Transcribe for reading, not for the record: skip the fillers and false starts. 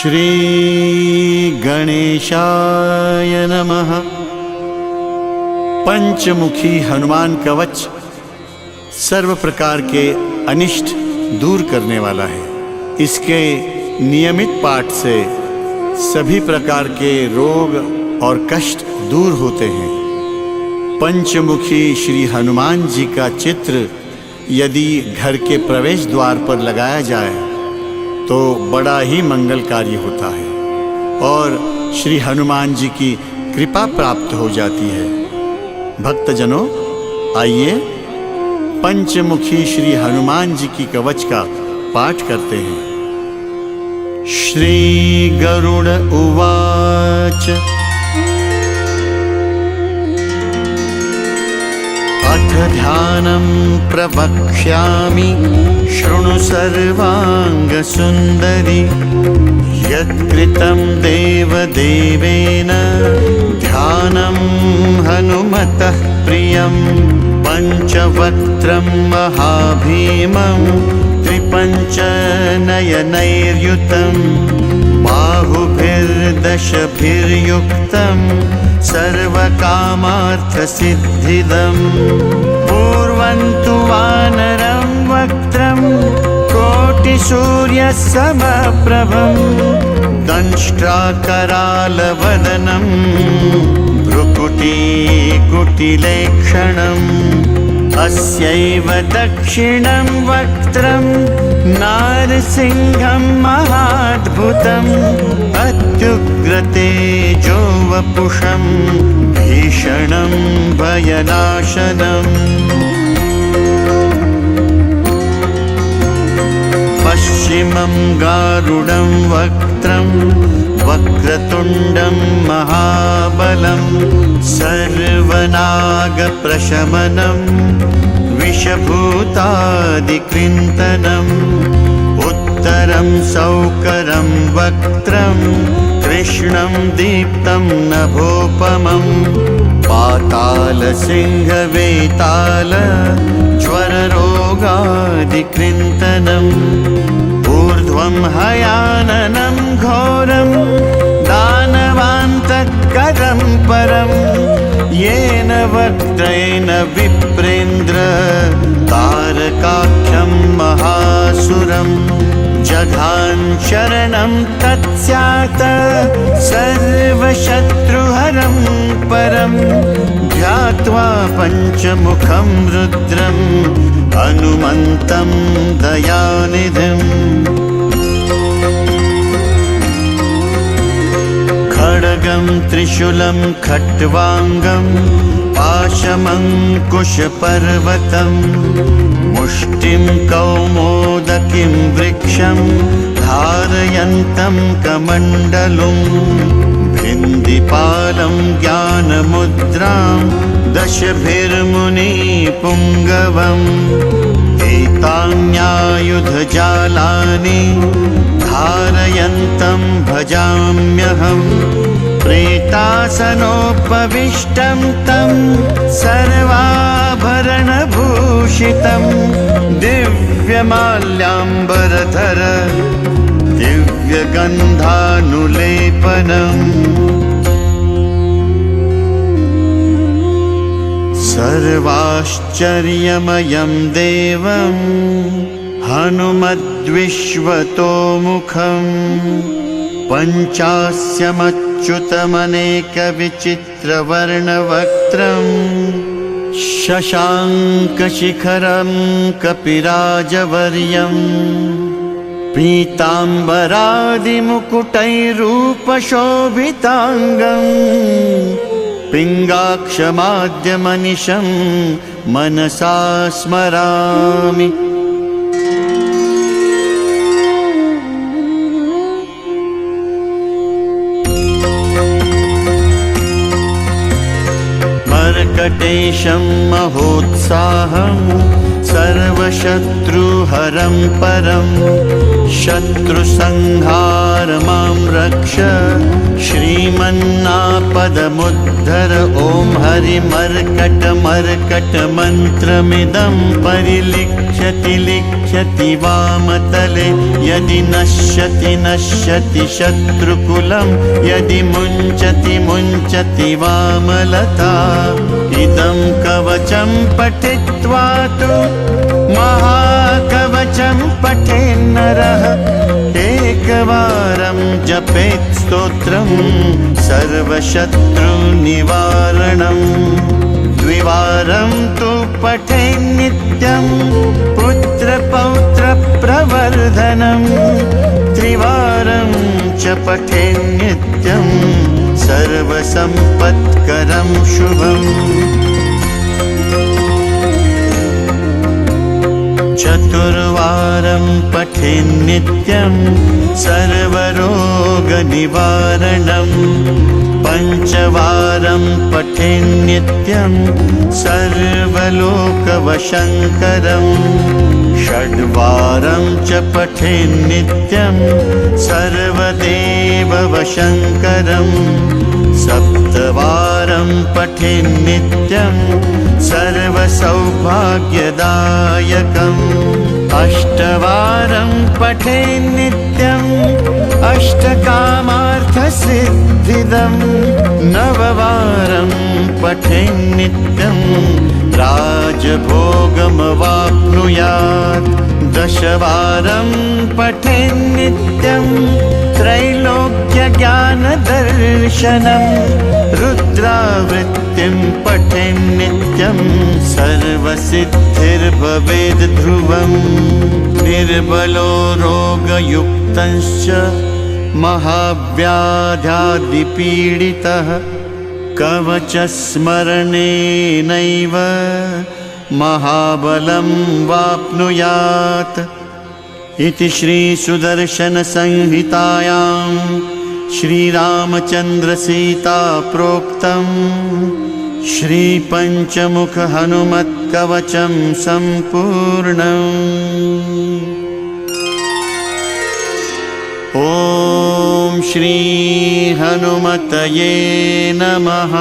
श्री गणेशाय नमः। पंचमुखी हनुमान कवच सर्व प्रकार के अनिष्ट दूर करने वाला है। इसके नियमित पाठ से सभी प्रकार के रोग और कष्ट दूर होते हैं। पंचमुखी श्री हनुमान जी का चित्र यदि घर के प्रवेश द्वार पर लगाया जाए तो बड़ा ही मंगलकारी होता है और श्री हनुमान जी की कृपा प्राप्त हो जाती है। भक्तजनों, आइए पंचमुखी श्री हनुमान जी की कवच का पाठ करते हैं। श्री गरुड़ उवाच अथ ध्यानं प्रवक्ष्यामि शृणु सर्वांगसुंदरी। यत्कृतं देवदेवेन ध्यानं हनुमतः प्रियं। पंचवक्त्रं महाभीमं त्रिपञ्चनयनैर्युतं। बाहुभिर्दशभिर्युक्तं सर्वकामार्थसिद्धिदं। पूर्वं तु वानरं वक्त्रं कोटिसूर्यसमप्रभं। दंष्ट्राकरालवदनं भ्रुकुटीकुटिलेक्षणम्। अस्यैव दक्षिणं वक्त्रं नारसिंहं महाद्भुतम्। अत्युग्रतेजो वपुषं भीषणं भयनाशनम्। पश्चिमं गारुडं वक्त्रं वक्रतुण्डं महाबलं। सर्वनागप्रशमनं विषभूतादिकृन्तनम्। उत्तरं सौकरं वक्त्रं कृष्णं दीप्तं नभोपमं। पातालसिंहवेताल ज्वररोगादिकृन्तनम्। ऊर्ध्वं हयाननं घोरं दानवान्तकरं परं। येन वक्त्रेण विप्रेन्द्र तारकाख्यं महासुरम्। जघान शरणं तत्स्यात् सर्वशत्रुहरं परं। ध्यात्वा पञ्चमुखं रुद्रं हनुमन्तं दयानिधिम्। खड्गं त्रिशूलं खट्वाङ्गं पाशमङ्कुशपर्वतं। मुष्टिं कौमोदकीं वृक्षं धारयन्तं कमण्डलुं। भिन्दिपालं ज्ञानमुद्रां दशभिर्मुनिपुङ्गवम्। एतान्यायुधजालानि धारयन्तं भजाम्यहम्। प्रेतासनोपविष्टं तं सर्वाभरणभूषितं। दिव्यमाल्याम्बरधर दिव्यगन्धानुलेपनम्। सर्वाश्चर्यमयं देवं हनुमद्विश्वतोमुखम्। पञ्चास्यमच्युतमनेकविचित्रवर्णवक्त्रम्। शशाङ्कशिखरं कपिराजवर्यम्। पीताम्बरादिमुकुटैरूपशोभिताङ्गम्। पिङ्गाक्षमाद्यमनिशं मनसा स्मरामि। मर्कटेशं महोत्साहं सर्वशत्रुहरं परं। शत्रुसंहार मां रक्ष श्रीमन्नापदमुद्धर ॐ हरिमर्कटमर्कटमन्त्रमिदं परिलिख्यति लिख्यति वामतले यदि नश्यति नश्यति शत्रुकुलं यदि मुञ्चति मुञ्चति वामलता इदं कवचं पठित्वा तु महाकवचं पठेन्नरः एकवारं जपेत् स्तोत्रं सर्वशत्रुनिवारणं द्विवारं तु पठेन्नित्यं पुत्रपौत्रप्रवर्धनं त्रिवारं च पठेन्नित्यं सर्वसम्पत्करं शुभम् चतुर्वारं पठेन्नित्यं सर्वरोगनिवारणं पञ्चवारं पठेन्नित्यं सर्वलोकवशङ्करं षड्वारं च पठेन्नित्यं सर्वदेववशङ्करं सप्तवारं पठेन्नित्यं सर्वसौभाग्यदायकम् अष्टवारं पठेन्नित्यम् अष्टकामार्थसिद्धिदं नववारं पठेन्नित्यं राजभोगमवाप्नुयात् दशवारं पठेन्नित्यं त्रैलोक्यज्ञानदर्शनं रुद्रावृत्तिं पठेन्नित्यं सर्वसिद्धिर्भवेद् ध्रुवम् निर्बलो रोगयुक्तश्च महाव्याध्यादिपीडितः कवचस्मरणेनैव महाबलं वाप्नुयात् इति श्रीसुदर्शनसंहितायां श्रीरामचन्द्रसीता प्रोक्तं श्रीपञ्चमुखहनुमत्कवचं सम्पूर्णम्। ॐ श्री हनुमतये नमः।